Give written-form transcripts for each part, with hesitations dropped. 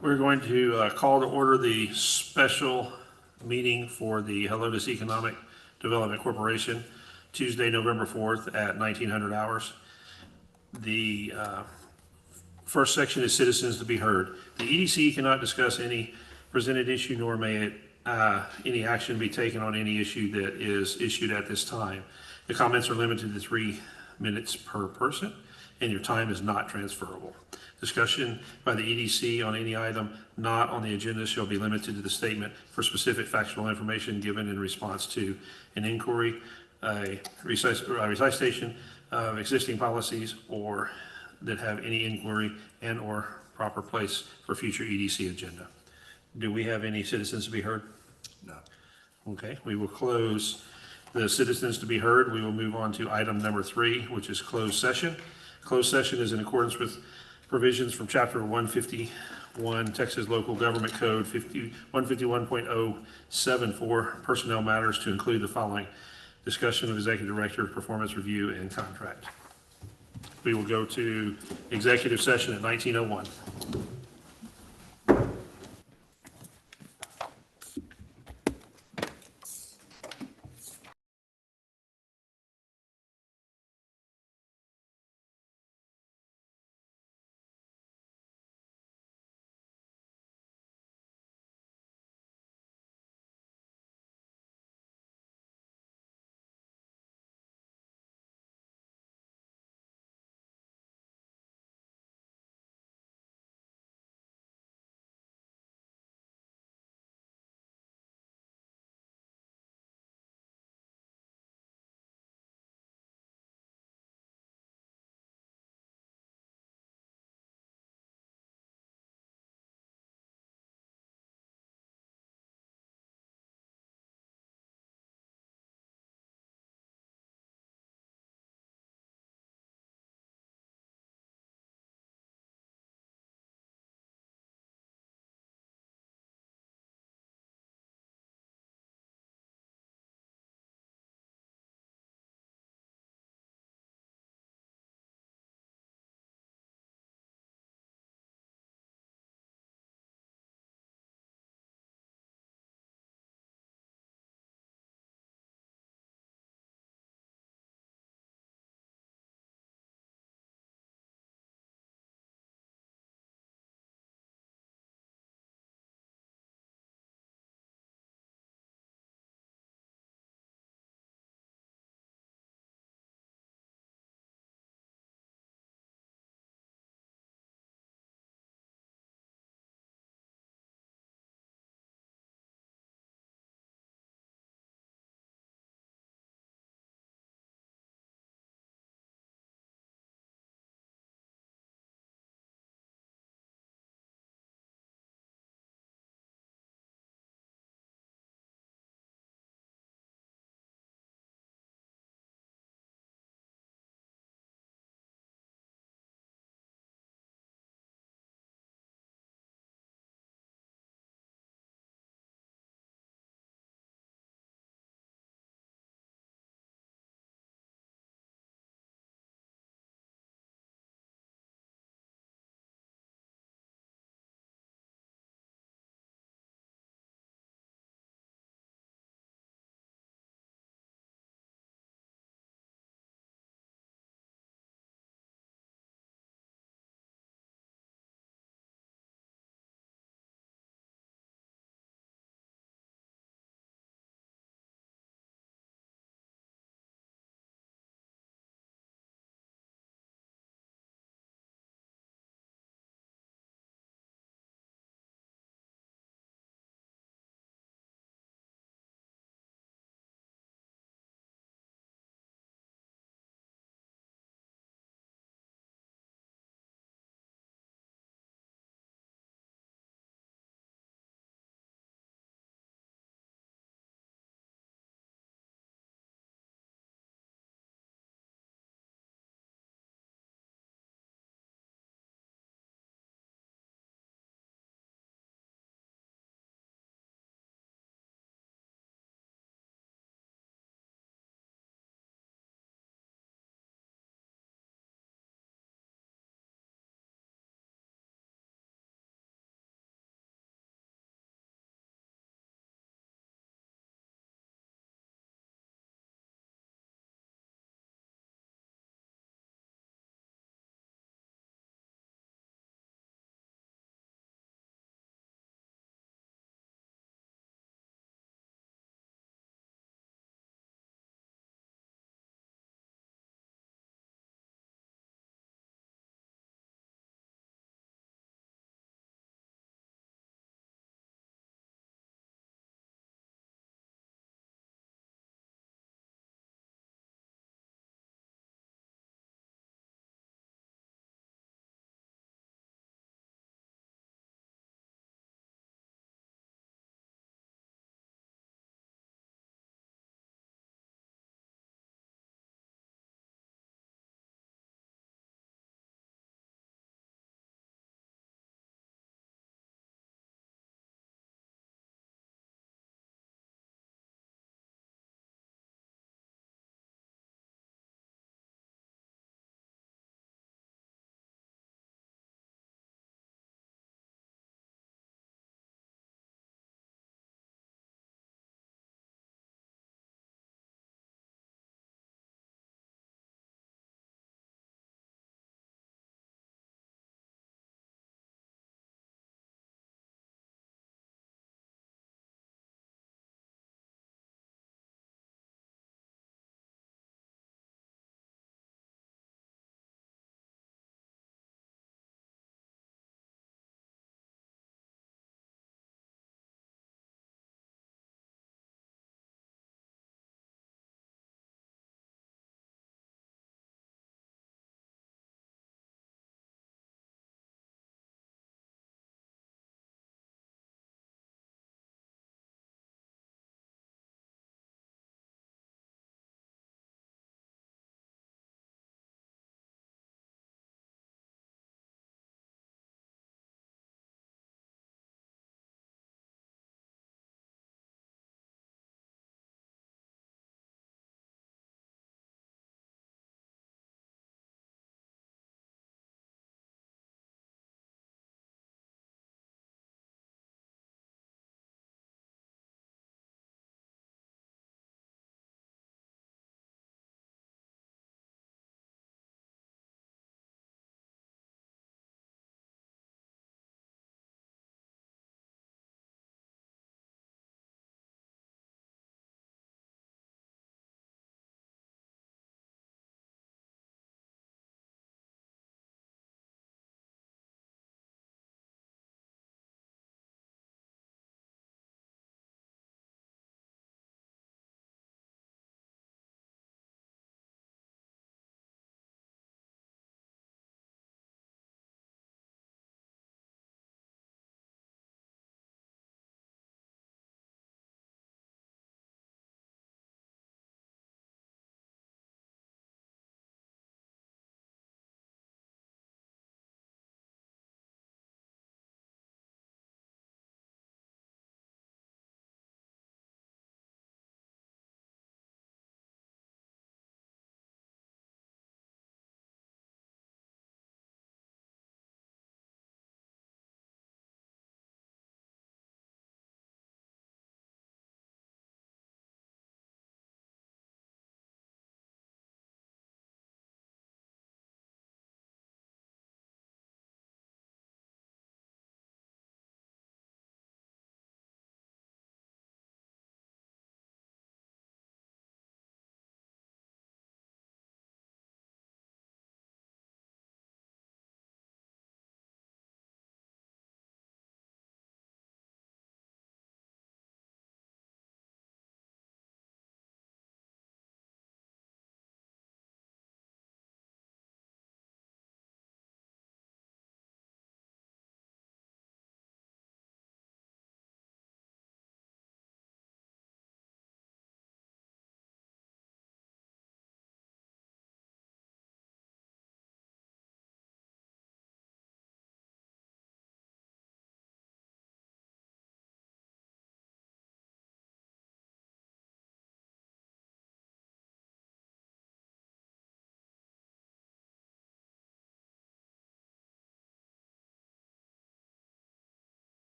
We're going to call to order the special meeting for the Helotes Economic Development Corporation, Tuesday, November 4th at 1900 hours. The first section is citizens to be heard. The EDC cannot discuss any presented issue, nor may any action be taken on any issue that is issued at this time. The comments are limited to 3 minutes per person, and your time is not transferable. Discussion by the EDC on any item not on the agenda shall be limited to the statement for specific factual information given in response to an inquiry, a recitation of existing policies, or that have any inquiry and or proper place for future EDC agenda. Do we have any citizens to be heard? No. Okay, we will close the citizens to be heard. We will move on to item number 3, which is closed session. Closed session is in accordance with provisions from Chapter 151, Texas Local Government Code 151.07 for personnel matters to include the following: discussion of executive director, performance review, and contract. We will go to executive session at 19:01.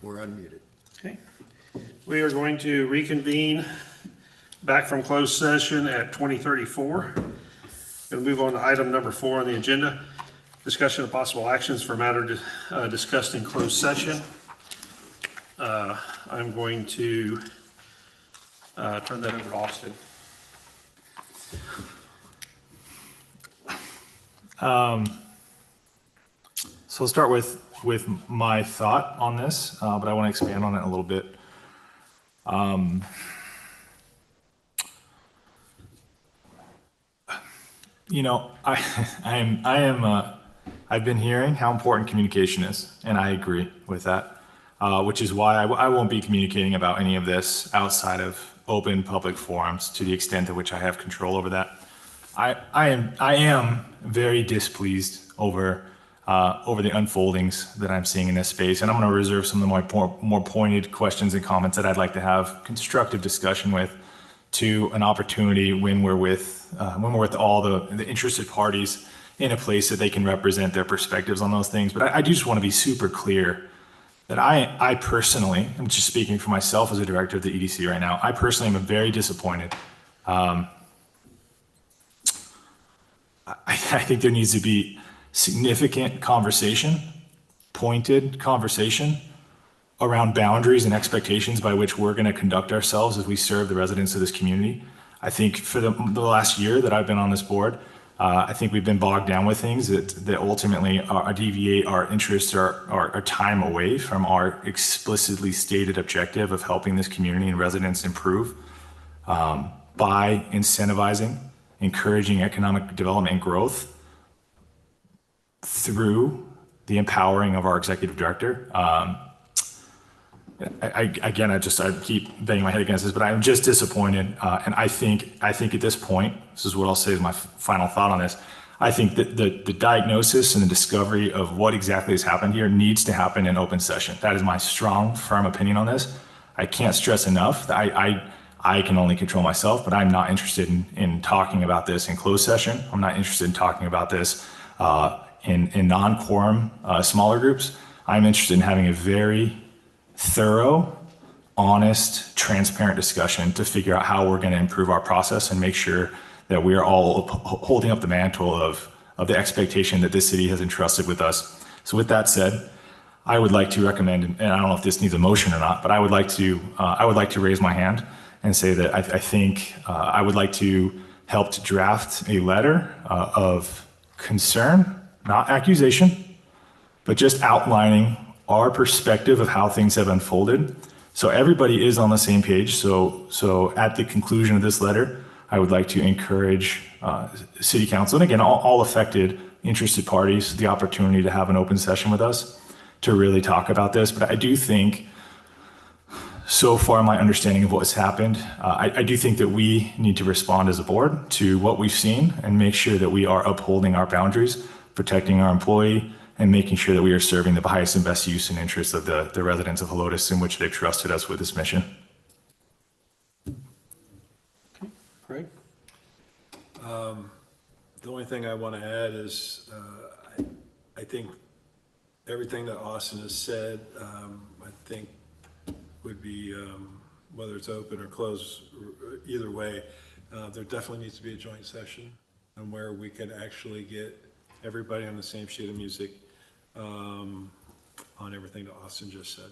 We're unmuted. Okay. We are going to reconvene back from closed session at 20:34. Going to move on to item number 4 on the agenda. Discussion of possible actions for matter discussed in closed session. I'm going to turn that over to Austin. So I'll start with my thought on this, but I want to expand on it a little bit. You know, I've been hearing how important communication is, and I agree with that, which is why I won't be communicating about any of this outside of open public forums to the extent to which I have control over that. I am very displeased over the unfoldings that I'm seeing in this space, and I'm going to reserve some of the more pointed questions and comments that I'd like to have constructive discussion with to an opportunity when we're with all the interested parties in a place that they can represent their perspectives on those things. But I do just want to be super clear that I personally, I'm just speaking for myself as a director of the EDC right now, I personally am very disappointed. I think there needs to be significant conversation, pointed conversation around boundaries and expectations by which we're going to conduct ourselves as we serve the residents of this community. I think for the last year that I've been on this board, I think we've been bogged down with things that ultimately deviate our interests or our time away from our explicitly stated objective of helping this community and residents improve by incentivizing, encouraging economic development and growth through the empowering of our executive director. I keep banging my head against this, but I'm just disappointed. And I think at this point, this is what I'll say as my final thought on this. I think that the diagnosis and the discovery of what exactly has happened here needs to happen in open session. That is my strong, firm opinion on this. I can't stress enough that I can only control myself, but I'm not interested in talking about this in closed session. I'm not interested in talking about this in non-quorum smaller groups. I'm interested in having a very thorough, honest, transparent discussion to figure out how we're going to improve our process and make sure that we are all holding up the mantle of the expectation that this city has entrusted with us. So with that said, I would like to recommend, and I don't know if this needs a motion or not, but I would like to raise my hand and say that I think I would like to help to draft a letter of concern, not accusation, but just outlining our perspective of how things have unfolded. So everybody is on the same page. So at the conclusion of this letter, I would like to encourage City Council, and again, all affected, interested parties, the opportunity to have an open session with us to really talk about this. But I do think, so far my understanding of what has happened, I do think that we need to respond as a board to what we've seen and make sure that we are upholding our boundaries, protecting our employee, and making sure that we are serving the highest and best use and interests of the residents of Helotes in which they've trusted us with this mission. Okay, Craig? The only thing I want to add is I think everything that Austin has said, I think would be, whether it's open or closed, either way, there definitely needs to be a joint session and where we can actually get everybody on the same sheet of music on everything that Austin just said.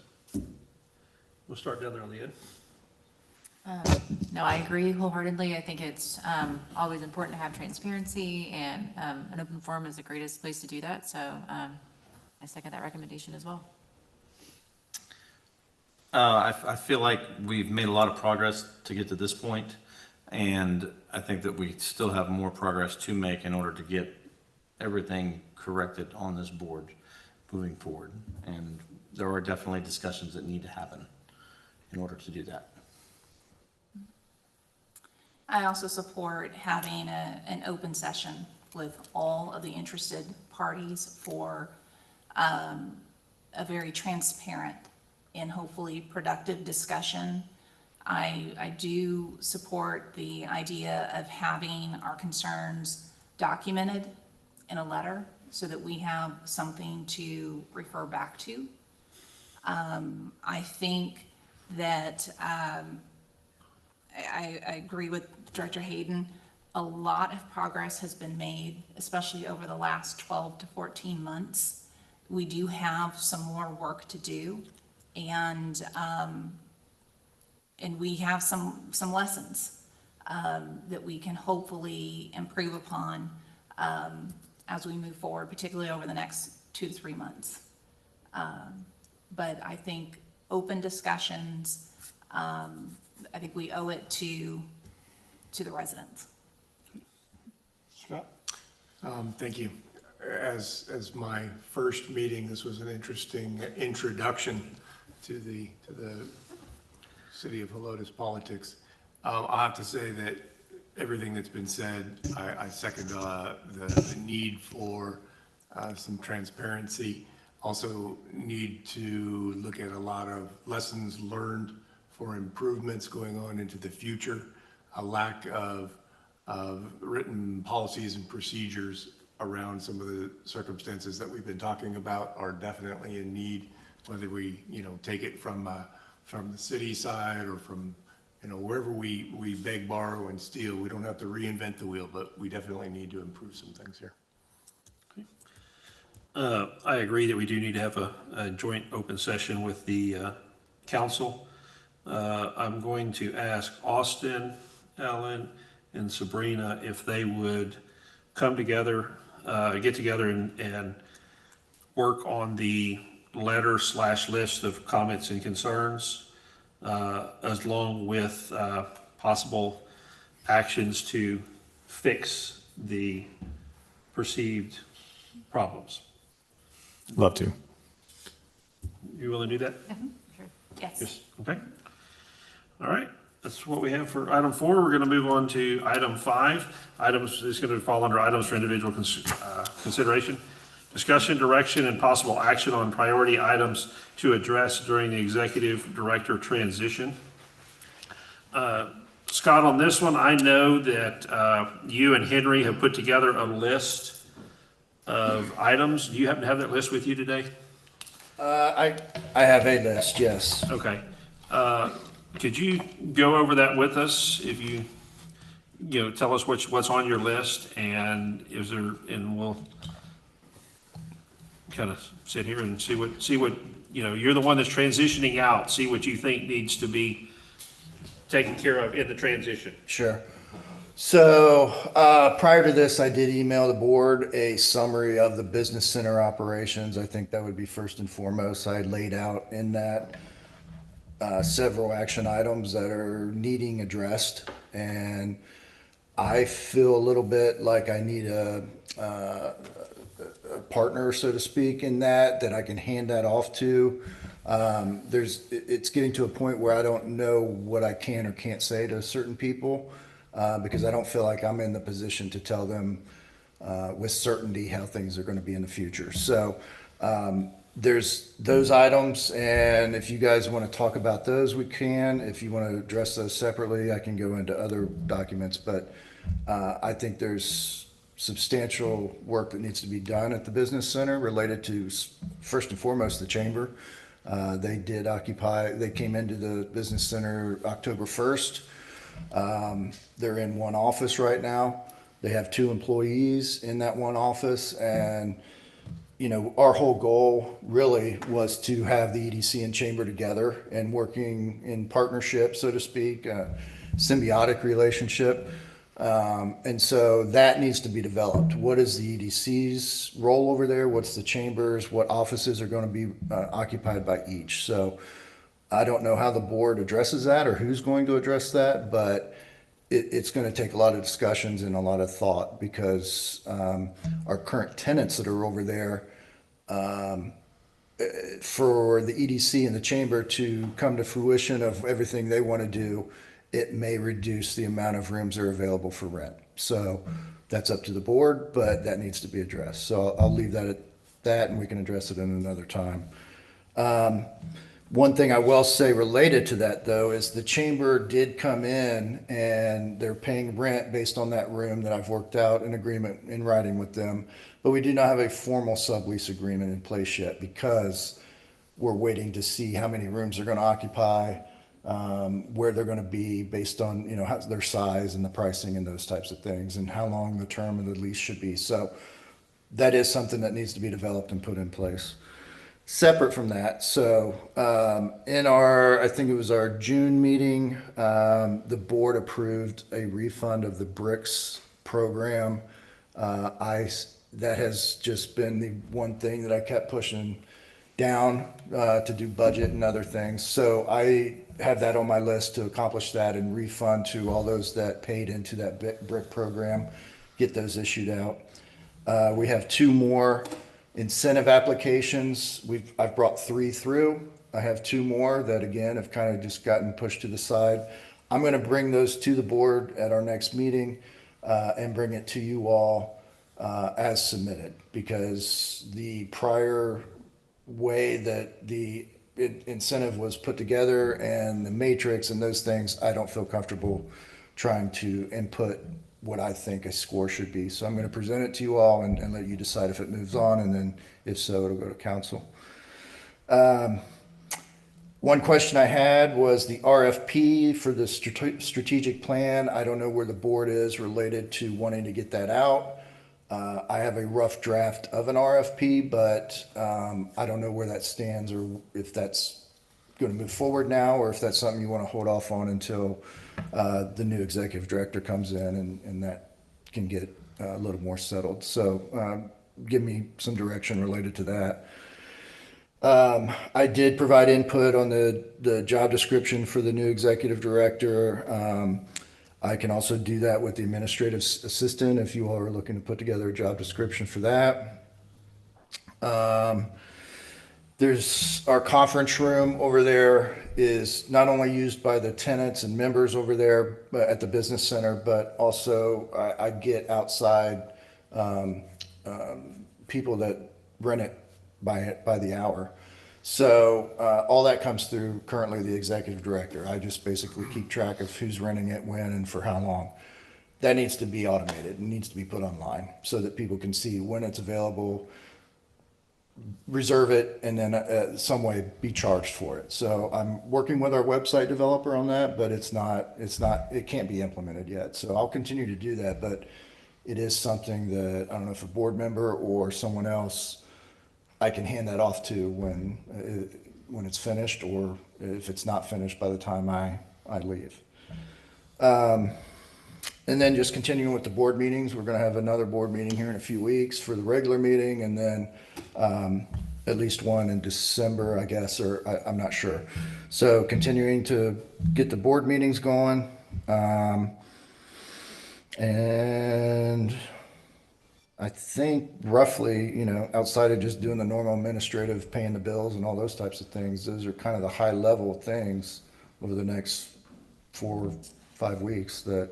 We'll start down there on the end. No, I agree wholeheartedly. I think it's always important to have transparency, and an open forum is the greatest place to do that. So I second that recommendation as well. I feel like we've made a lot of progress to get to this point, and I think that we still have more progress to make in order to get everything corrected on this board moving forward. And there are definitely discussions that need to happen in order to do that. I also support having an open session with all of the interested parties for a very transparent and hopefully productive discussion. I do support the idea of having our concerns documented in a letter so that we have something to refer back to. I think that I agree with Director Hayden. A lot of progress has been made, especially over the last 12 to 14 months. We do have some more work to do, and we have some lessons that we can hopefully improve upon as we move forward, particularly over the next 2 to 3 months. But I think open discussions, I think we owe it to the residents. Scott? Thank you. As my first meeting, this was an interesting introduction to the city of Helotes politics. I'll have to say that everything that's been said, I second the need for some transparency. Also need to look at a lot of lessons learned for improvements going on into the future. A lack of written policies and procedures around some of the circumstances that we've been talking about are definitely in need, whether we, take it from the city side or from, wherever we beg, borrow, and steal. We don't have to reinvent the wheel, but we definitely need to improve some things here. I agree that we do need to have a joint open session with the council. I'm going to ask Austin, Ellen, and Sabrina if they would come together, get together and work on the letter/list of comments and concerns, as long with possible actions to fix the perceived problems. Love to. You willing to do that? Sure. Yes. Yes. Okay. All right. That's what we have for item 4. We're going to move on to item 5. Items is going to fall under items for individual consideration. Discussion, direction, and possible action on priority items to address during the executive director transition. Scott, on this one, I know that you and Henry have put together a list of items. Do you happen to have that list with you today? I have a list, yes. Okay. Could you go over that with us? If you tell us what's on your list, and we'll kind of sit here and see what you're the one that's transitioning out. See what you think needs to be taken care of in the transition. Sure. So prior to this, I did email the board a summary of the business center operations. I think that would be first and foremost. I laid out in that several action items that are needing addressed. And I feel a little bit like I need a partner, so to speak, in that I can hand that off to. It's getting to a point where I don't know what I can or can't say to certain people. Because I don't feel like I'm in the position to tell them with certainty how things are going to be in the future. So there's those items, and if you guys want to talk about those, we can. If you want to address those separately, I can go into other documents. But I think there's substantial work that needs to be done at the business center related to, first and foremost, the chamber. They came into the business center October 1st. They're in one office right now. They have 2 employees in that one office. And, our whole goal really was to have the EDC and chamber together and working in partnership, so to speak, symbiotic relationship. And so that needs to be developed. What is the EDC's role over there? What's the chamber's? What offices are going to be occupied by each? So I don't know how the board addresses that or who's going to address that, but it's going to take a lot of discussions and a lot of thought because our current tenants that are over there, for the EDC and the chamber to come to fruition of everything they want to do, it may reduce the amount of rooms that are available for rent. So that's up to the board, but that needs to be addressed. So I'll leave that at that, and we can address it in another time. One thing I will say related to that, though, is the chamber did come in and they're paying rent based on that room that I've worked out an agreement in writing with them. But we do not have a formal sublease agreement in place yet because we're waiting to see how many rooms they're gonna occupy, where they're gonna be based on, you know, how, their size and the pricing and those types of things, and how long the term of the lease should be. So that is something that needs to be developed and put in place. Separate from that, so in our, I think it was our June meeting, the board approved a refund of the BRICS program. That has just been the one thing that I kept pushing down to do budget and other things. So I have that on my list to accomplish that and refund to all those that paid into that BRIC program, get those issued out. We have 2 more incentive applications. I've brought 3 through. I have 2 more that again have kind of just gotten pushed to the side. I'm going to bring those to the board at our next meeting and bring it to you all as submitted, because the prior way that the incentive was put together and the matrix and those things, I don't feel comfortable trying to input what I think a score should be. So I'm going to present it to you all and let you decide if it moves on, and then if so, it'll go to council. One question I had was the RFP for the strategic plan. I don't know where the board is related to wanting to get that out. I have a rough draft of an RFP, but I don't know where that stands, or if that's going to move forward now, or if that's something you want to hold off on until the new executive director comes in and that can get a little more settled. So give me some direction related to that. I did provide input on the job description for the new executive director. I can also do that with the administrative assistant if you all are looking to put together a job description for that. There's our conference room over there is not only used by the tenants and members over there at the business center, but also I get outside people that rent it by the hour. So all that comes through currently the executive director. I just basically keep track of who's renting it, when, and for how long. That needs to be automated and needs to be put online so that people can see when it's available, reserve it, and then some way be charged for it. So I'm working with our website developer on that, but it can't be implemented yet. So I'll continue to do that, but it is something that I don't know if a board member or someone else, I can hand that off to when it's finished, or if it's not finished by the time I leave. And then just continuing with the board meetings, we're going to have another board meeting here in a few weeks for the regular meeting, and then at least one in December, I guess, or I'm not sure. So continuing to get the board meetings going. And I think roughly, you know, outside of just doing the normal administrative, paying the bills and all those types of things, those are kind of the high level things over the next 4 or 5 weeks that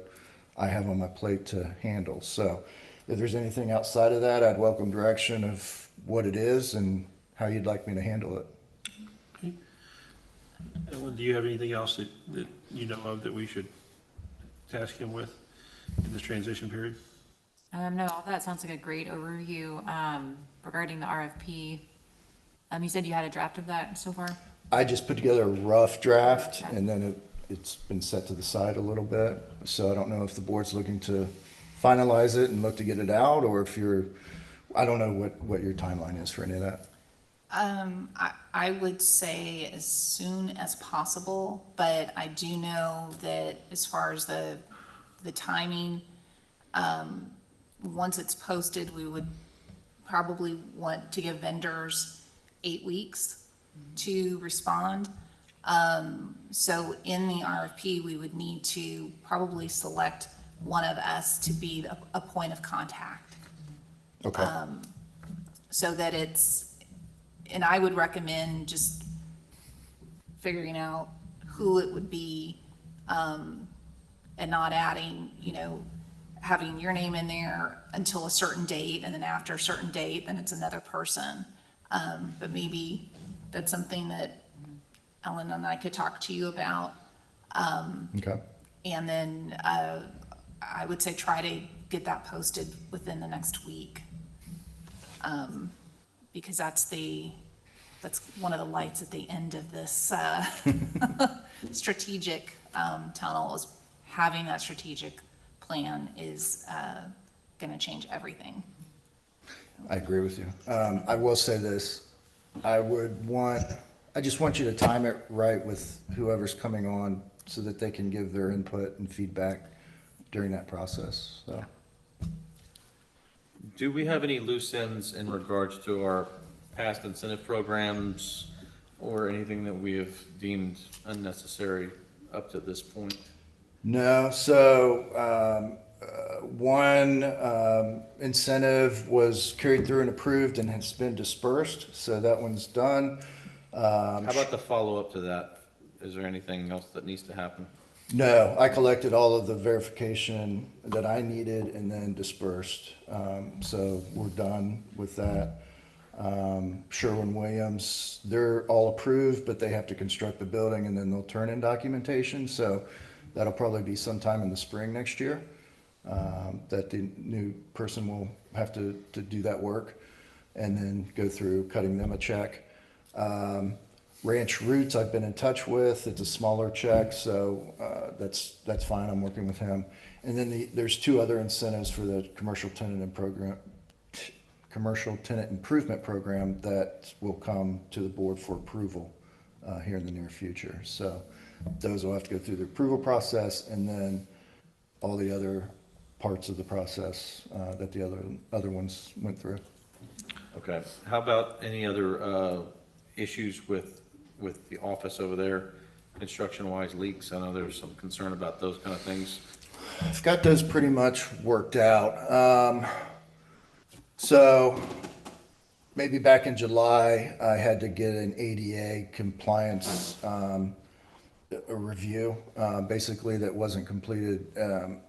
I have on my plate to handle. So if there's anything outside of that, I'd welcome direction of what it is and how you'd like me to handle it. Okay. Ellen, do you have anything else that you know of that we should task him with in this transition period? No, all that sounds like a great overview regarding the RFP. You said you had a draft of that so far? I just put together a rough draft, and then it's been set to the side a little bit. So I don't know if the board's looking to finalize it and look to get it out, or if I don't know what your timeline is for any of that. I would say as soon as possible, but I do know that as far as the timing, once it's posted, we would probably want to give vendors 8 weeks to respond. So in the RFP, we would need to probably select one of us to be a point of contact. Okay. So that and I would recommend just figuring out who it would be, and not adding, having your name in there until a certain date, and then after a certain date, then it's another person. But maybe that's something that Ellen and I could talk to you about. Okay. And then I would say try to get that posted within the next week. Because that's the that's one of the lights at the end of this strategic tunnel, is having that strategic plan is going to change everything. I agree with you. I will say this, I just want you to time it right with whoever's coming on so that they can give their input and feedback during that process, so. Do we have any loose ends in regards to our past incentive programs or anything that we have deemed unnecessary up to this point? No, so, one, incentive was carried through and approved and has been dispersed, so that one's done. How about the follow-up to that? Is there anything else that needs to happen? No, I collected all of the verification that I needed and then dispersed. So we're done with that. Sherwin-Williams, they're all approved, but they have to construct the building and then they'll turn in documentation. So that'll probably be sometime in the spring next year, that the new person will have to do that work and then go through cutting them a check. Ranch Roots I've been in touch with. It's a smaller check, so that's fine. I'm working with him. And then there's two other incentives for the commercial tenant improvement program that will come to the board for approval here in the near future. So those will have to go through the approval process, and then all the other parts of the process that the other ones went through. Okay. How about any other issues with the office over there, construction-wise, leaks? I know there's some concern about those kind of things. I've got those pretty much worked out. So maybe back in July, I had to get an ADA compliance a review, basically that wasn't completed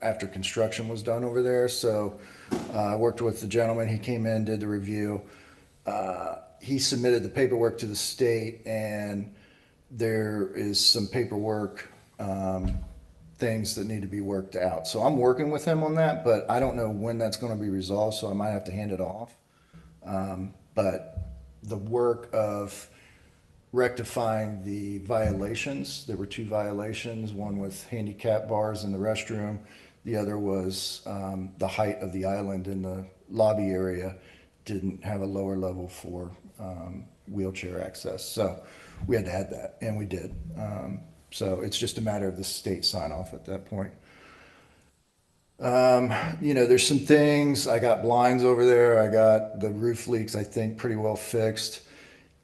after construction was done over there. So I worked with the gentleman. He came in, did the review. He submitted the paperwork to the state, and there is some paperwork things that need to be worked out. So I'm working with him on that, but I don't know when that's going to be resolved, so I might have to hand it off. But the work of rectifying the violations, there were 2 violations, one with handicap bars in the restroom, the other was the height of the island in the lobby area didn't have a lower level for wheelchair access. So we had to add that, and we did. So it's just a matter of the state sign off at that point. There's some things, I got blinds over there. I got the roof leaks, I think, pretty well fixed.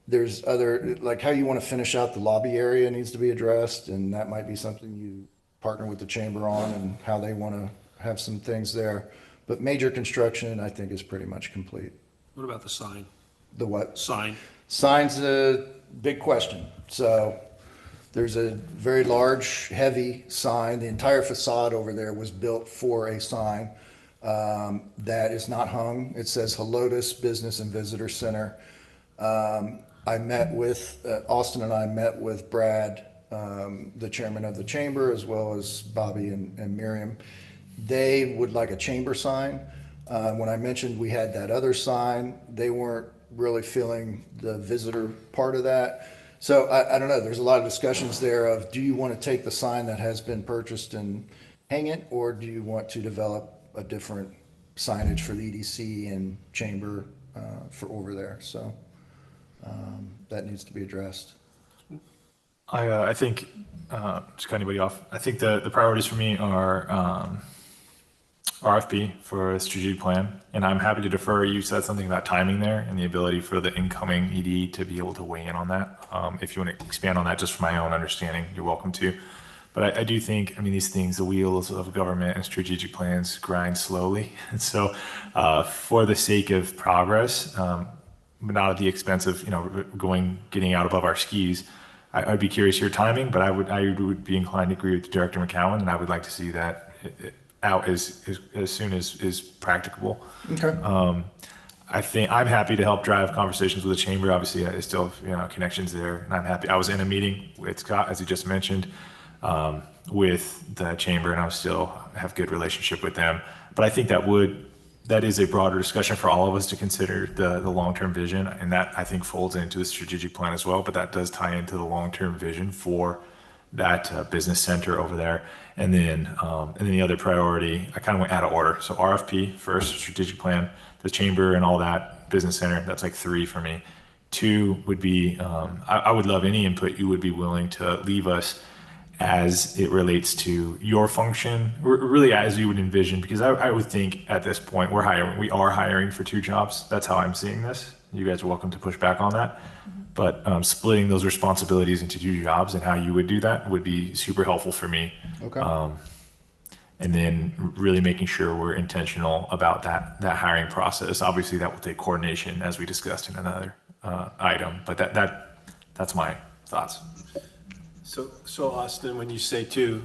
There's other, like how you want to finish out the lobby area needs to be addressed, and that might be something you partner with the chamber on and how they want to have some things there. But major construction, I think, is pretty much complete. What about the sign? The what? Sign. Sign's a big question. So there's a very large, heavy sign. The entire facade over there was built for a sign that is not hung. It says Helotes Business and Visitor Center. I met with, Austin and I met with Brad, the chairman of the chamber, as well as Bobby and Miriam. They would like a chamber sign. When I mentioned we had that other sign, they weren't really feeling the visitor part of that. So I don't know, there's a lot of discussions there of, do you want to take the sign that has been purchased and hang it, or do you want to develop a different signage for the EDC and chamber for over there? So that needs to be addressed. I think, just cut anybody off, I think the priorities for me are RFP for a strategic plan, and I'm happy to defer. You said something about timing there and the ability for the incoming ED to be able to weigh in on that. If you want to expand on that just for my own understanding, you're welcome to. But I do think, these things, the wheels of government and strategic plans grind slowly. And so for the sake of progress, but not at the expense of, getting out above our skis, I'd be curious your timing, but I would be inclined to agree with Director McCowan, and I would like to see that out as soon as is practicable. Okay. I think I'm happy to help drive conversations with the chamber. Obviously, I still have connections there, and I'm happy. I was in a meeting with Scott, as he just mentioned, with the chamber, and I still have good relationship with them. But I think that would that is a broader discussion for all of us to consider the long-term vision. And that I think folds into the strategic plan as well, but that does tie into the long-term vision for that business center over there. And then the other priority, I kind of went out of order. So RFP first, strategic plan, the chamber and all that, business center, that's like 3 for me. 2 would be, I would love any input you would be willing to leave us as it relates to your function, really as you would envision, because I would think at this point we are hiring for 2 jobs. That's how I'm seeing this. You guys are welcome to push back on that. But splitting those responsibilities into 2 jobs and how you would do that would be super helpful for me. Okay. And then really making sure we're intentional about that hiring process. Obviously, that will take coordination, as we discussed in another item. But that's my thoughts. So Austin, when you say 2,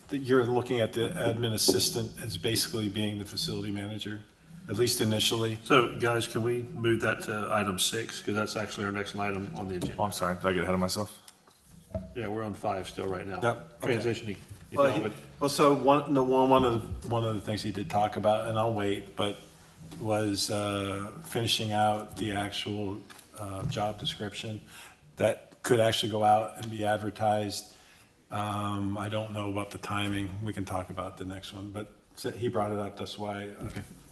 that you're looking at the admin assistant as basically being the facility manager, at least initially? So guys, can we move that to item 6? Because that's actually our next item on the Oh, agenda. I'm sorry. Did I get ahead of myself? Yeah, we're on 5 still right now. Yep, okay. Transitioning. if Well, y'all would. so one of the things he did talk about, and I'll wait, but was finishing out the actual job description that could actually go out and be advertised. I don't know about the timing. We can talk about the next one, but he brought it up. That's why.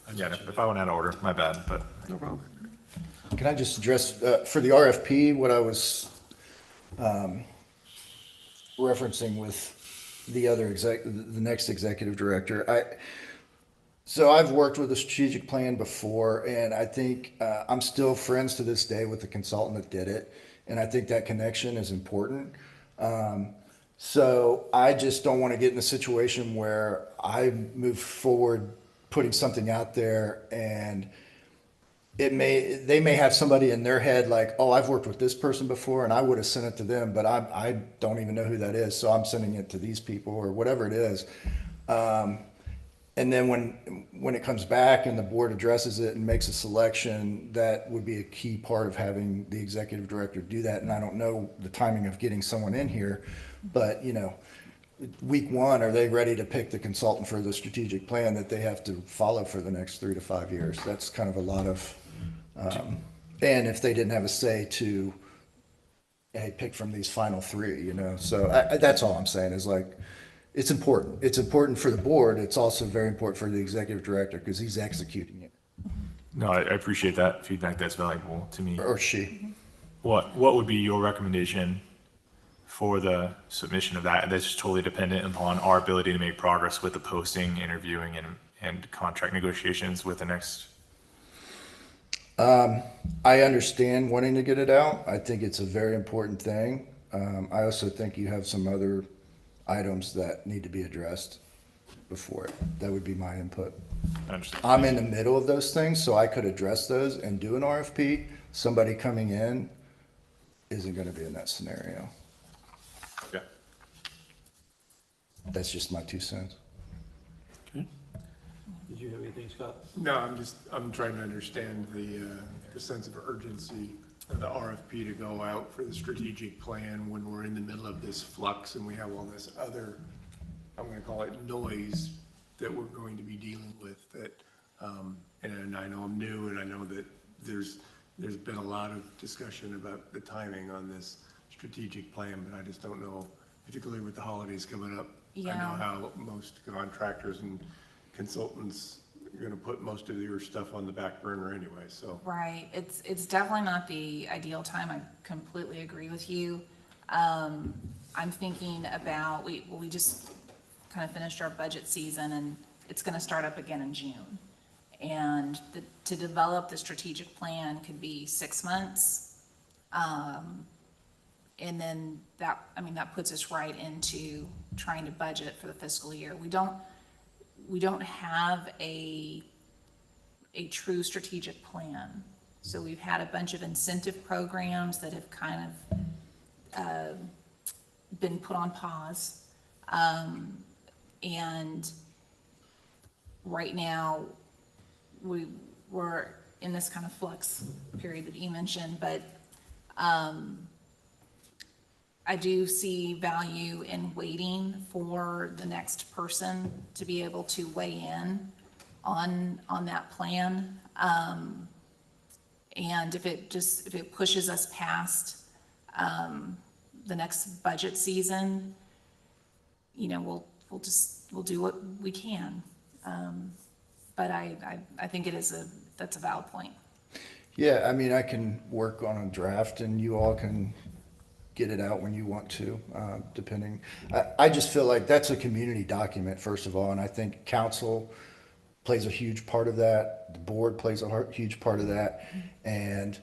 I Yeah, mentioned if I went out of order, my bad, but No problem. Can I just address, for the RFP, what I was referencing with the other the next executive director? So I've worked with a strategic plan before, and I think I'm still friends to this day with the consultant that did it, and I think that connection is important. So I just don't want to get in a situation where I move forward putting something out there and they may have somebody in their head like, oh, I've worked with this person before and I would have sent it to them, but I don't even know who that is, so I'm sending it to these people or whatever it is. And then when it comes back and the board addresses it and makes a selection, that would be a key part of having the executive director do that. And I don't know the timing of getting someone in here, but week 1, are they ready to pick the consultant for the strategic plan that they have to follow for the next 3 to 5 years? That's kind of a lot of, and if they didn't have a say to, hey, pick from these final 3, so that's all I'm saying is like, it's important. It's important for the board. It's also very important for the executive director because he's executing it, no, I appreciate that feedback. That's valuable to me. or she. What would be your recommendation for the submission of that? That's just totally dependent upon our ability to make progress with the posting, interviewing, and contract negotiations with the next. I understand wanting to get it out. I think it's a very important thing. I also think you have some other items that need to be addressed before it. That would be my input. I understand. I'm in the middle of those things, so I could address those and do an RFP. Somebody coming in isn't going to be in that scenario. Okay. That's just my 2 cents. Did you have anything, Scott? No, I'm trying to understand the sense of urgency of the RFP to go out for the strategic plan when we're in the middle of this flux and we have all this other, I'm gonna call it noise, that we're going to be dealing with that, and I know I'm new and I know that there's been a lot of discussion about the timing on this strategic plan, but I just don't know, particularly with the holidays coming up. I know Yeah. how most contractors and consultants are gonna put most of your stuff on the back burner anyway, so. Right, it's definitely not the ideal time, I completely agree with you. I'm thinking about, we just kind of finished our budget season and it's gonna start up again in June. And to develop the strategic plan could be 6 months. And then that puts us right into trying to budget for the fiscal year. We don't have a true strategic plan. So we've had a bunch of incentive programs that have kind of been put on pause. And right now, we're in this kind of flux period that you mentioned, but I do see value in waiting for the next person to be able to weigh in on that plan. And if it pushes us past the next budget season, you know, we'll do what we can. But I think that's a valid point. Yeah, I mean, I can work on a draft and you all can get it out when you want to, depending. I just feel like that's a community document, first of all, and I think council plays a huge part of that. The board plays a huge part of that. And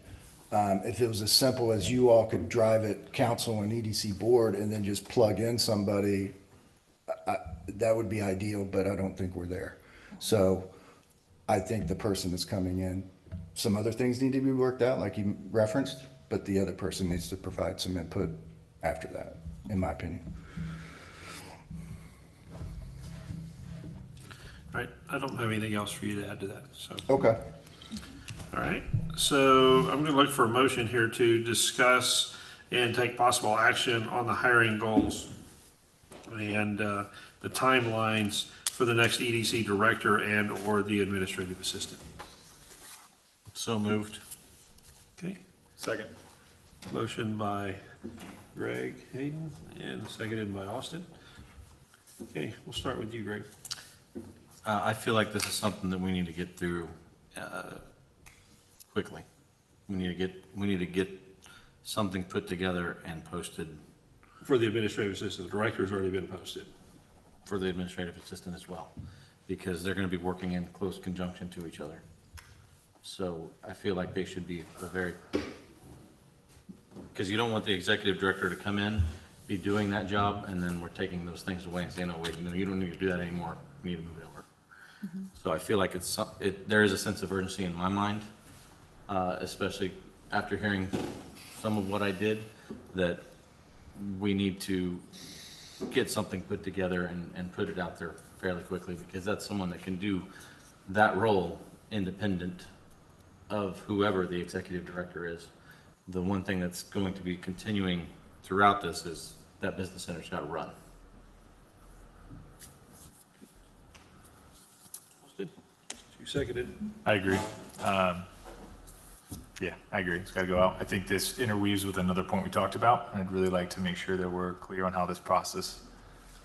if it was as simple as you all could drive it, council and EDC board, and then just plug in somebody, that would be ideal, but I don't think we're there. So I think the person that's coming in, some other things need to be worked out, like you referenced, but the other person needs to provide some input after that, in my opinion. All right, I don't have anything else for you to add to that, so. Okay. All right, so I'm gonna look for a motion here to discuss and take possible action on the hiring goals and the timelines for the next EDC director and/or the administrative assistant. So moved. Okay, Second. motion by Greg Hayden and seconded by Austin. Okay, we'll start with you, Greg. I feel like this is something that we need to get through quickly. We need to get something put together and posted For the administrative assistant, the director's already been posted. for the administrative assistant as well, because they're going to be working in close conjunction to each other. So I feel like they should be because you don't want the executive director to come in, be doing that job, and then we're taking those things away and saying, no, wait, you don't need to do that anymore. You need to move it over. So I feel like there is a sense of urgency in my mind, especially after hearing some of what I did, that we need to get something put together and put it out there fairly quickly, because that's someone that can do that role independent of whoever the executive director is. The one thing that's going to be continuing throughout this is that business center's got to run. Austin, you seconded. I agree. Yeah, I agree. It's got to go out. I think this interweaves with another point we talked about. I'd really like to make sure that we're clear on how this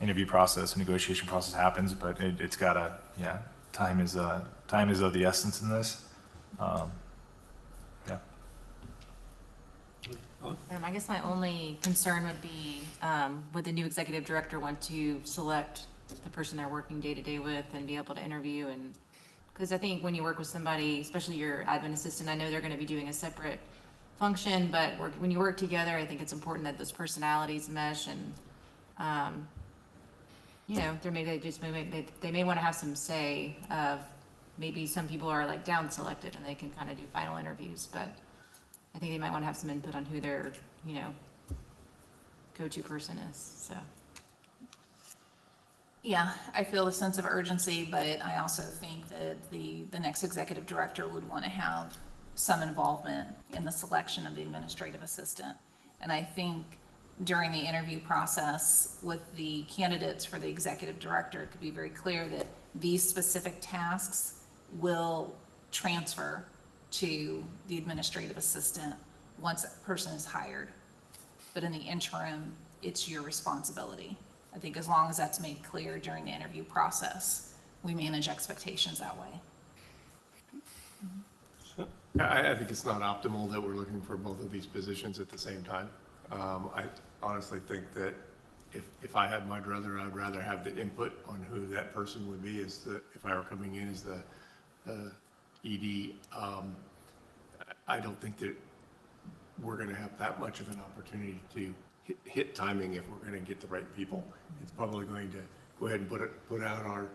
interview process, and negotiation process happens, but it's got to, yeah, time is of the essence in this. Yeah. I guess my only concern would be, would the new executive director want to select the person they're working day to day with and be able to interview? And because I think when you work with somebody, especially your admin assistant, I know they're going to be doing a separate function, but when you work together, I think it's important that those personalities mesh. And you know, they may want to have some say of maybe some people are like down selected and they can kind of do final interviews, but I think they might want to have some input on who their, you know, go-to person is, so. Yeah, I feel a sense of urgency, but I also think that the next executive director would want to have some involvement in the selection of the administrative assistant. And I think during the interview process with the candidates for the executive director, it could be very clear that these specific tasks will transfer to the administrative assistant once that person is hired. But in the interim, it's your responsibility. I think as long as that's made clear during the interview process, we manage expectations that way. I think it's not optimal that we're looking for both of these positions at the same time. I honestly think that if I had my brother, I'd rather have the input on who that person would be if I were coming in as the ED. I don't think that we're going to have that much of an opportunity to hit timing if we're going to get the right people. It's probably going to go ahead and put out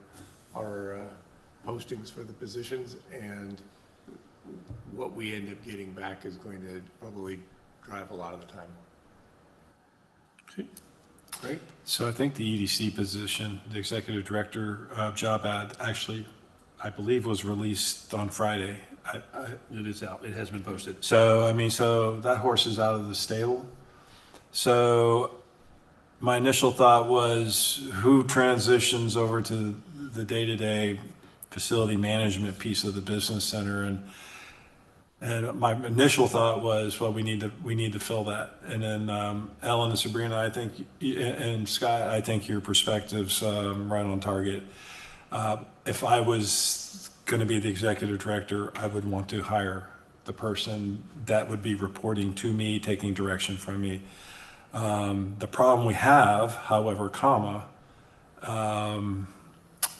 our postings for the positions, and what we end up getting back is going to probably drive a lot of the time. Okay, great. So I think the EDC position, the executive director job ad, actually, I believe was released on Friday. It is out. It has been posted. So that horse is out of the stable. So my initial thought was, who transitions over to the day-to-day facility management piece of the business center. And my initial thought was, well, we need to fill that. And then Ellen and Sabrina, I think, and Scott, I think your perspective's right on target. If I was going to be the executive director, I would want to hire the person that would be reporting to me, taking direction from me. The problem we have, however,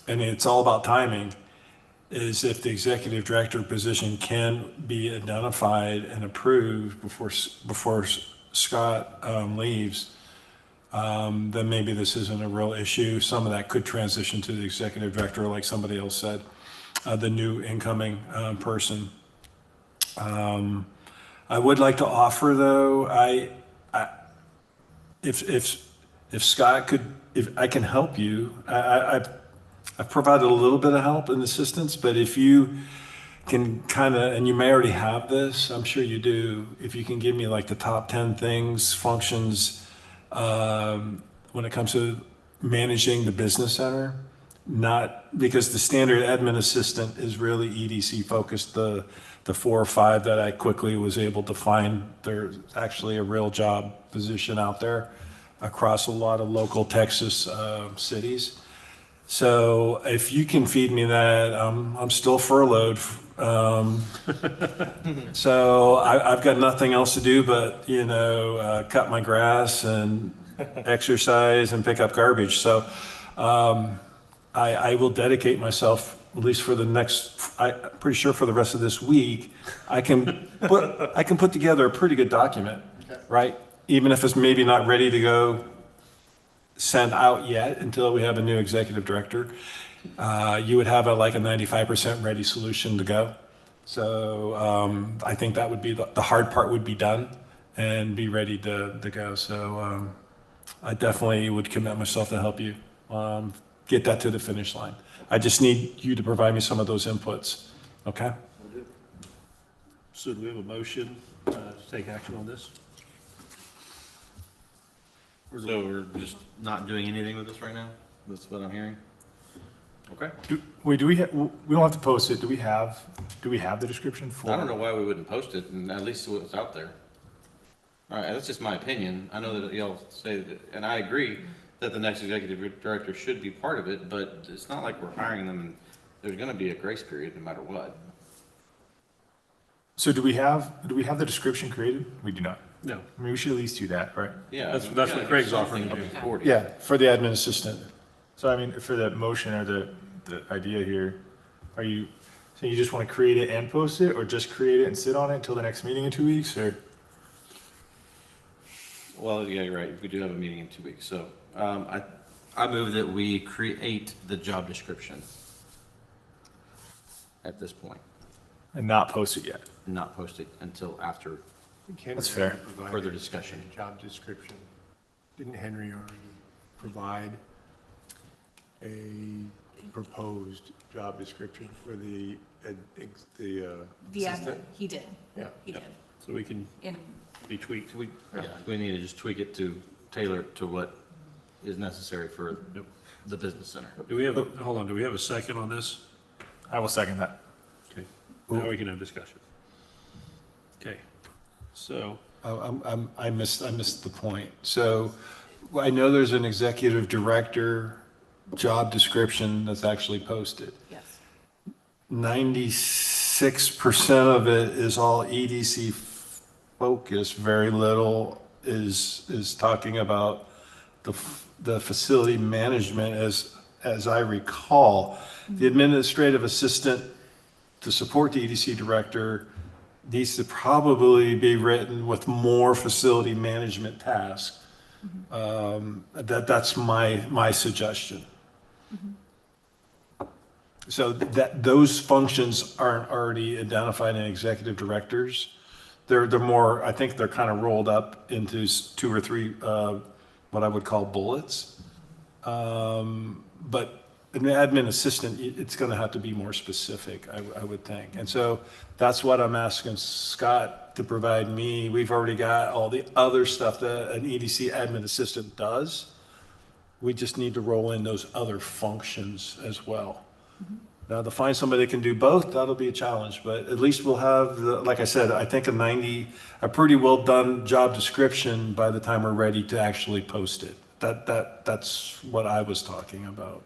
and it's all about timing, is if the executive director position can be identified and approved before Scott leaves, then maybe this isn't a real issue. Some of that could transition to the executive director, like somebody else said, the new incoming person. I would like to offer, though, if Scott could, if I can help you, I've provided a little bit of help and assistance, but if you can kind of, and you may already have this, I'm sure you do, if you can give me like the top 10 things, functions, when it comes to managing the business center, not because the standard admin assistant is really EDC focused, the 4 or 5 that I quickly was able to find, there's actually a real job position out there across a lot of local Texas cities. So if you can feed me that, I'm still furloughed. So I've got nothing else to do but, cut my grass and exercise and pick up garbage. So I will dedicate myself, at least for the next, I'm pretty sure for the rest of this week, I can put together a pretty good document, right? Even if it's maybe not ready to go sent out yet until we have a new executive director, you would have like a 95% ready solution to go. So I think that would be the hard part would be done and be ready to go. So I definitely would commit myself to help you get that to the finish line. I just need you to provide me some of those inputs. Okay? So do we have a motion to take action on this? So we're just not doing anything with this right now? That's what I'm hearing? Okay. Do we don't have to post it. Do we have the description for? I don't know why we wouldn't post it, and at least what's out there. All right, that's just my opinion. I know that y'all say that, and I agree that the next executive director should be part of it, but it's not like we're hiring them and there's gonna be a grace period no matter what. So do we have the description created? We do not. No. I mean, we should at least do that, right? Yeah. That's we what gotta Craig's get offering to something do. up before it. Yeah, for the admin assistant. So I mean, for the motion or the idea here, are you saying you just want to create it and post it, or just create it and sit on it until the next meeting in 2 weeks, or? Well, yeah, you're right. We do have a meeting in 2 weeks. So I move that we create the job description at this point, And not post it yet? and not post it until after. That's fair. Further discussion. Job description. Didn't Henry already provide a proposed job description for the The admin, he did. Yeah. He did. So we can In, be tweaked. We need to just tweak it to tailor it to what is necessary for the business center. Do we have, hold on, do we have a second on this? I will second that. Okay, now we can have discussion. Okay, so, I missed the point. So I know there's an executive director job description that's actually posted. yes. 96% of it is all EDC focused. Very little is talking about the facility management as I recall. The administrative assistant to support the EDC director needs to probably be written with more facility management tasks. That's my suggestion. So that those functions aren't already identified in executive directors. They're more, I think they're kind of rolled up into 2 or 3 what I would call bullets. But an admin assistant, it's going to have to be more specific, I would think. And so that's what I'm asking Scott to provide me. We've already got all the other stuff that an EDC admin assistant does. We just need to roll in those other functions as well. Now, to find somebody that can do both, that'll be a challenge, but at least we'll have, like I said, I think a pretty well-done job description by the time we're ready to actually post it. That's what I was talking about.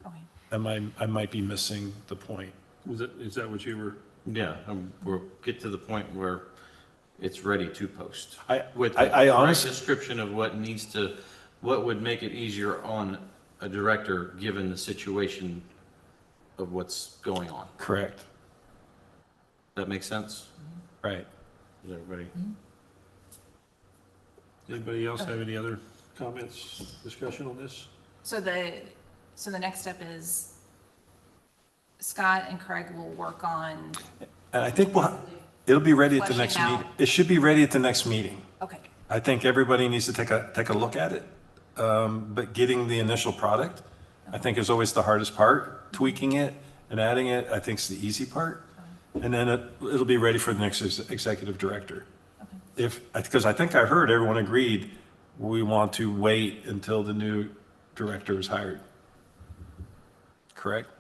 Okay. I might be missing the point. Is that what you were? Yeah, we'll get to the point where it's ready to post. With I the correct honestly, description of what would make it easier on a director, given the situation of what's going on. correct, That make sense? right. Is everybody? Anybody else have any other comments, discussion on this? So the next step is Scott and Craig will work on, And I think it'll be ready at the next Fleshing out. meeting. It should be ready at the next meeting. okay, I think everybody needs to take a look at it. But getting the initial product, I think is always the hardest part. Tweaking it and adding it, I think is the easy part. And then it'll be ready for the next executive director. Because I think I heard everyone agreed, we want to wait until the new director is hired. Correct?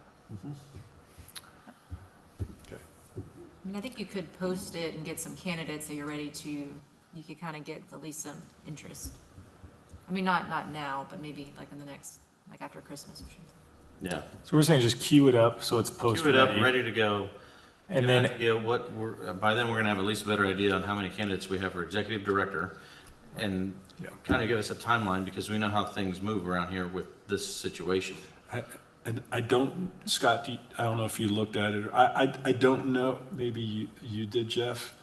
Okay. I mean, I think you could post it and get some candidates that you're ready to, you could kind of get at least some interest. I mean, not now, but maybe like in the next, like after Christmas or something. Yeah. So we're saying just queue it up so it's Queue posted. it up, ready to go. And Get an then, idea by then, we're gonna have at least a better idea on how many candidates we have for executive director. And kind of give us a timeline, because we know how things move around here with this situation. I don't, Scott, I don't know if you looked at it. I don't know, maybe you did, Jeff?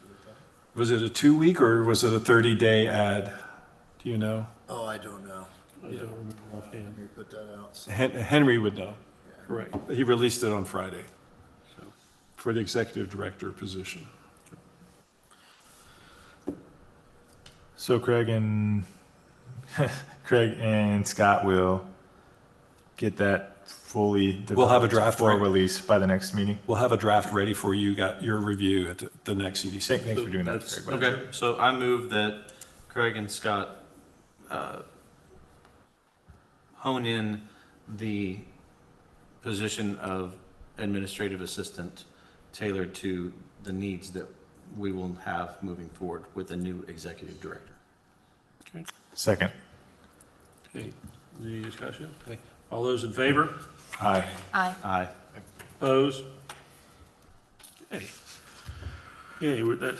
Was it a 2-week or was it a 30-day ad? Do you know? Oh, I don't know. I don't remember offhand. Let me put that out. Henry would know. Correct. He released it on Friday for the executive director position. so Craig and Scott will get that fully. We'll have a draft for ready. release by the next meeting. We'll have a draft ready for you, got your review at the next EDC. Thanks for doing that. That's- Craig. Okay, so I move that Craig and Scott hone in the position of administrative assistant tailored to the needs that we will have moving forward with a new executive director. Okay, Second. okay, any discussion? Okay, all those in favor? Aye. aye. Aye. Opposed? Okay. Okay, that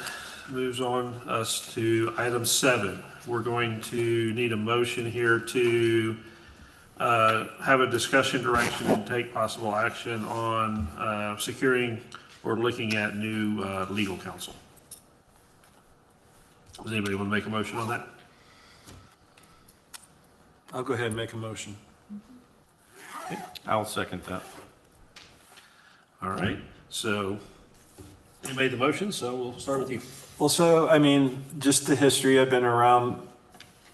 moves on us to item 7. We're going to need a motion here to have a discussion direction and take possible action on securing or looking at new legal counsel. Does anybody want to make a motion on that? I'll go ahead and make a motion. I'll second that. All right, so you made the motion, so we'll start with you. Well, so, I mean, just the history, I've been around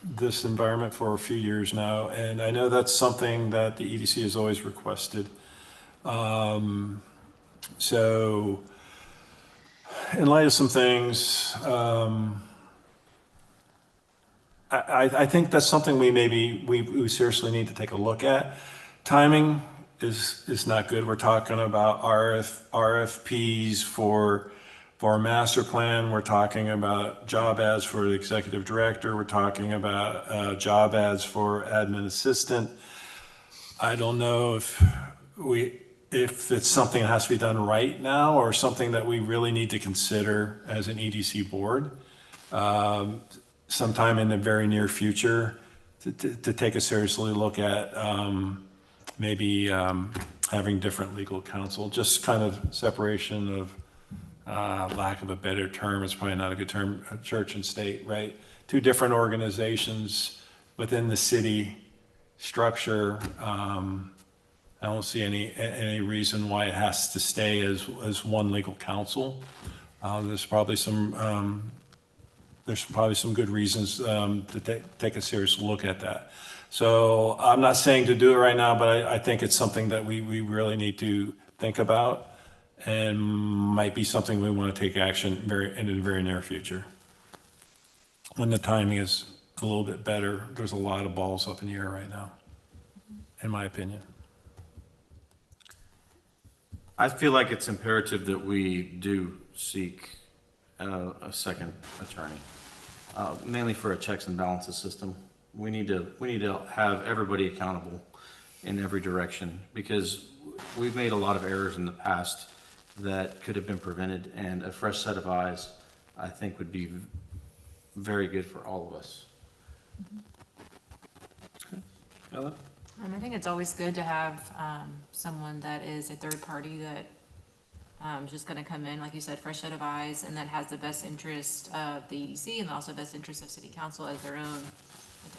this environment for a few years now, and I know that's something that the EDC has always requested. So, in light of some things, I think that's something we seriously need to take a look at. Timing is not good. We're talking about RFPs for a master plan. We're talking about job ads for the executive director. We're talking about job ads for admin assistant. I don't know if it's something that has to be done right now or something that we really need to consider as an EDC board sometime in the very near future to take a seriously look at maybe having different legal counsel, just kind of separation of, lack of a better term, it's probably not a good term, church and state, right? Two different organizations within the city structure. I don't see any reason why it has to stay as one legal counsel. There's probably some good reasons to take a serious look at that. So I'm not saying to do it right now, but I think it's something that we really need to think about and might be something we want to take action in the very near future. When the timing is a little bit better, there's a lot of balls up in the air right now, in my opinion. I feel like it's imperative that we do seek a second attorney, mainly for a checks and balances system. We need to have everybody accountable in every direction, because we've made a lot of errors in the past that could have been prevented, and a fresh set of eyes, I think, would be very good for all of us. Ellen? I think it's always good to have someone that is a third party that is just going to come in, like you said, fresh set of eyes, and that has the best interest of the EDC and also best interest of city council as their own.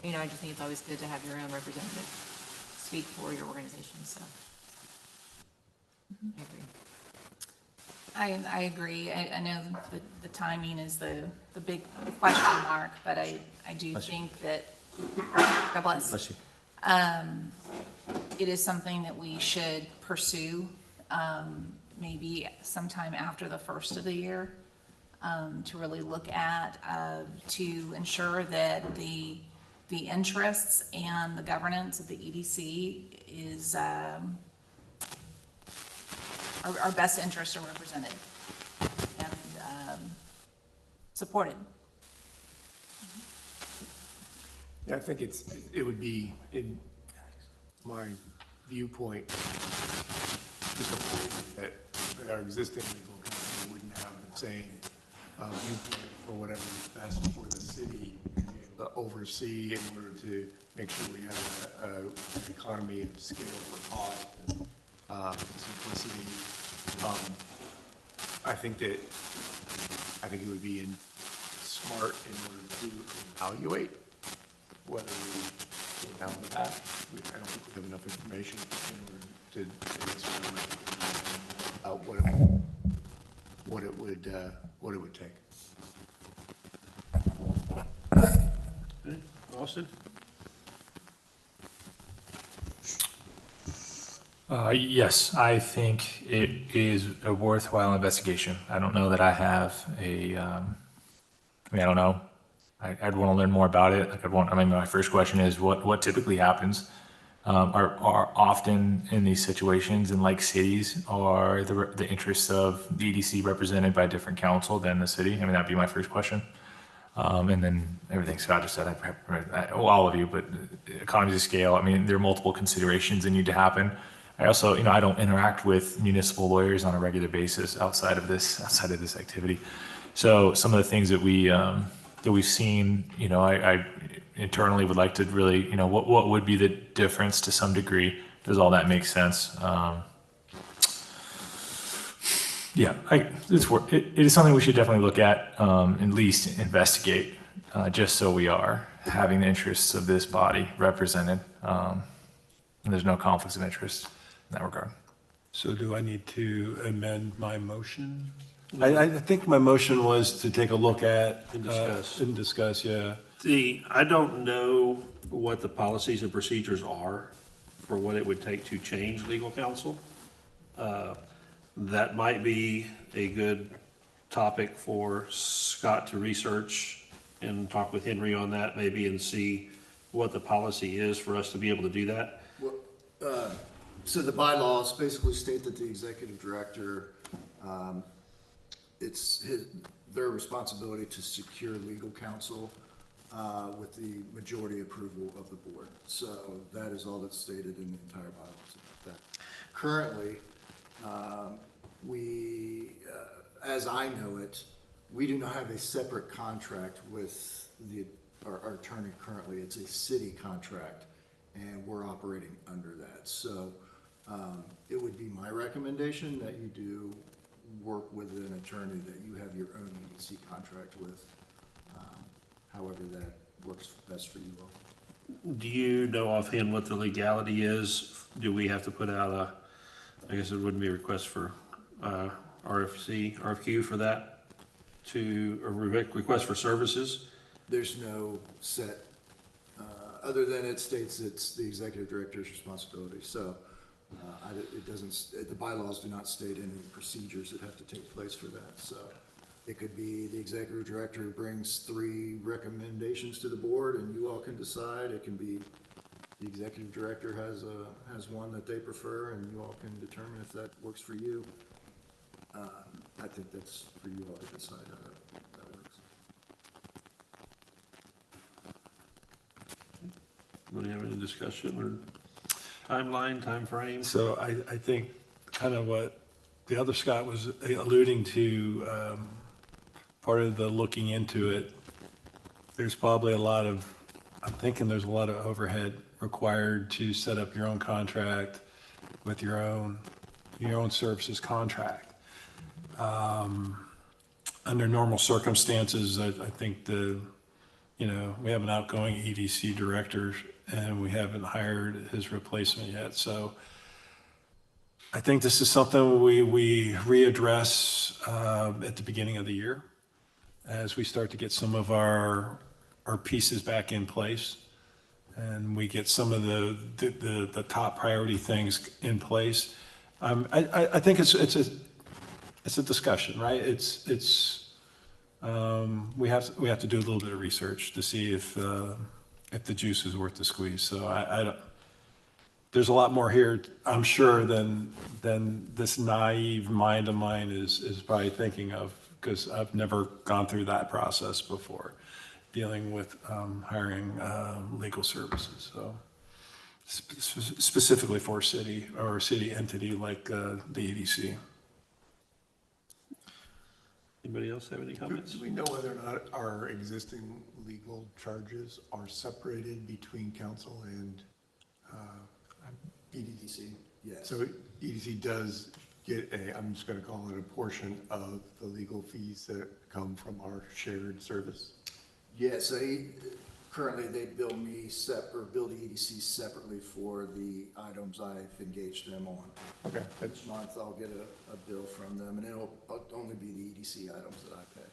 You know, I just think it's always good to have your own representative speak for your organization, so. I agree. I agree. I know the timing is the big question mark, but I do think that, God bless. Bless you. It is something that we should pursue, maybe sometime after the first of the year, to really look at, to ensure that the interests and the governance of the EDC is, our best interests are represented and supported. Yeah, I think it would be, in my viewpoint, disappointing that our existing legal counsel wouldn't have the same viewpoint for whatever is best for the city, to oversee in order to make sure we have an economy of scale for cost and simplicity. I think it would be smart in order to evaluate whether we go down the path. I don't think we have enough information in order to about what it would take. Okay. Austin? Yes, I think it is a worthwhile investigation. I don't know that I have I don't know. I'd want to learn more about it. My first question is what typically happens? Are often in these situations in like cities, are the interests of the EDC represented by different council than the city? That'd be my first question. And then everything Scott just said, all of you, but economies of scale. There are multiple considerations that need to happen. I also, I don't interact with municipal lawyers on a regular basis outside of this activity. So some of the things that we've seen, I internally would like to really, what would be the difference to some degree? Does all that make sense? Yeah, it is something we should definitely look at least investigate, just so we are having the interests of this body represented. And there's no conflicts of interest in that regard. So do I need to amend my motion? I think my motion was to take a look at. And discuss. And discuss, yeah. I don't know what the policies and procedures are for what it would take to change legal counsel. That might be a good topic for Scott to research and talk with Henry on that maybe and see what the policy is for us to be able to do that. So the bylaws basically state that the executive director, it's their responsibility to secure legal counsel with the majority approval of the board. So that is all that's stated in the entire bylaws about that. Currently, as I know it, we do not have a separate contract with our attorney currently. It's a city contract, and we're operating under that. So it would be my recommendation that you do work with an attorney that you have your own EDC contract with, however that works best for you all. Do you know offhand what the legality is? Do we have to put out I guess it wouldn't be a request for RFQ for that, a request for services? There's no set, other than it states it's the executive director's responsibility. So it doesn't, the bylaws do not state any procedures that have to take place for that. So it could be the executive director brings 3 recommendations to the board and you all can decide. It can be the executive executive director has one that they prefer, and you all can determine if that works for you. I think that's for you all to decide how that works. Do you have any discussion or timeline, timeframe? So I think kind of what the other Scott was alluding to, part of the looking into it, there's probably I'm thinking there's a lot of overhead required to set up your own contract with your own services contract. Under normal circumstances, I think we have an outgoing EDC director and we haven't hired his replacement yet. So I think this is something we readdress at the beginning of the year as we start to get some of our pieces back in place and we get some of the top priority things in place. I think it's a discussion, right? We have to do a little bit of research to see if the juice is worth the squeeze. So I don't. There's a lot more here, I'm sure, than this naive mind of mine is probably thinking of, because I've never gone through that process before, dealing with hiring legal services. So specifically for a city or a city entity like the EDC. Anybody else have any comments? Do we know whether or not our existing legal charges are separated between council and EDC? Yes. So EDC does get I'm just going to call it a portion of the legal fees that come from our shared service? Yes, currently they bill me bill the EDC separately for the items I've engaged them on. Okay. Each month I'll get a bill from them, and it'll only be the EDC items that I pay.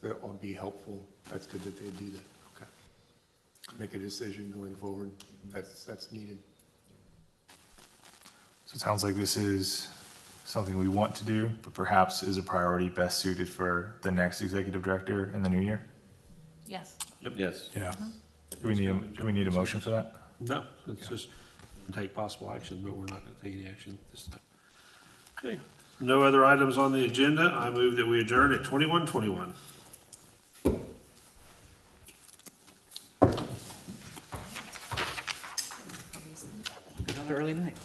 That would be helpful. That's good that they do that. Okay. Make a decision going forward. That's needed. So it sounds like this is something we want to do, but perhaps is a priority best suited for the next executive director in the new year. Yes. Yep. Yes. Yeah. Do we need a motion for that? No, it's just take possible action, but we're not going to take any action this time. Okay. No other items on the agenda. I move that we adjourn at 21:21. Another early night.